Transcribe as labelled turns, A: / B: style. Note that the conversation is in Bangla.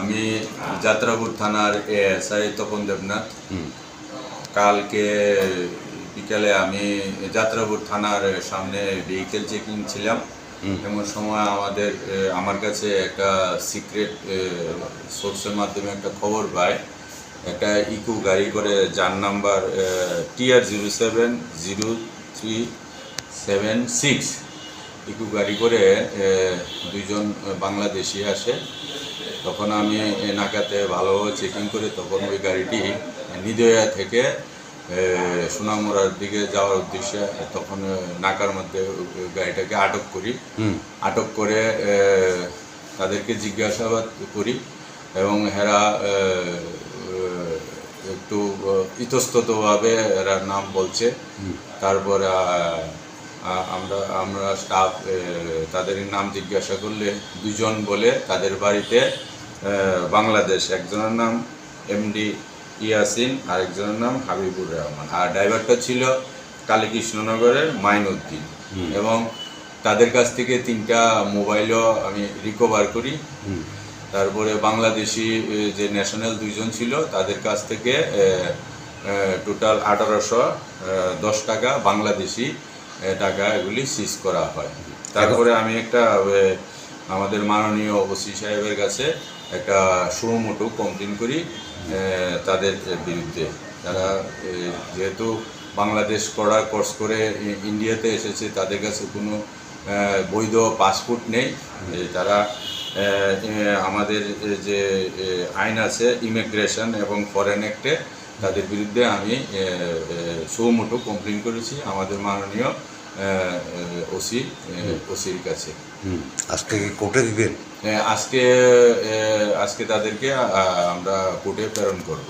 A: আমি যাত্রাপুর থানার এএসআই তপন দেবনাথ। কালকে বিকালে আমি যাত্রাপুর থানার সামনে ভেহিকেল চেকিং ছিলাম। এমন সময় আমার কাছে একটা সিক্রেট সোর্সের মাধ্যমে একটা খবর পাই, একটা ইকো গাড়ি করে যার নাম্বার TR070376 ইকো গাড়ি করে দুইজন বাংলাদেশি আসে। তখন আমি নাকাতে ভালোভাবে চেকিং করে তখন ওই গাড়িটি নিদয়া থেকে সোনামুড়ার দিকে যাওয়ার উদ্দেশ্যে তখন নাকার মধ্যে গাড়িটাকে আটক করি। আটক করে তাদেরকে জিজ্ঞাসাবাদ করি এবং এরা একটু ইতস্ততভাবে এরা নাম বলছে। তারপরে আমরা স্টাফ তাদের নাম জিজ্ঞাসা করলে দুজন বলে তাদের বাড়িতে বাংলাদেশ, একজনের নাম এমডি ইয়াসিন, আরেকজনের নাম হাবিবুর রহমান, আর ড্রাইভারটা ছিল কালীকৃষ্ণনগরের মাইনুদ্দিন। এবং তাদের কাছ থেকে 3টা মোবাইলও আমি রিকভার করি। তারপরে বাংলাদেশি যে ন্যাশনাল দুইজন ছিল তাদের কাছ থেকে টোটাল 1810 টাকা বাংলাদেশি টাকা এগুলি সিজ করা হয়। তারপরে আমি একটা আমাদের মাননীয় ওসি সাহেবের কাছে একটা সুমোটো কমপ্লেন করি তাদের বিরুদ্ধে। তারা যেহেতু বাংলাদেশ পড়ার কোর্স করে ইন্ডিয়াতে এসেছে, তাদের কাছে কোনো বৈধ পাসপোর্ট নেই। তারা আমাদের যে আইন আছে ইমিগ্রেশন এবং ফরেন অ্যাক্টে, তাদের বিরুদ্ধে আমি সুমোটো কমপ্লেন করেছি আমাদের মাননীয় ওসির কাছে।
B: আজকে কোর্টে দিবেন?
A: আজকে তাদেরকে আমরা কোর্টে প্রেরণ করব।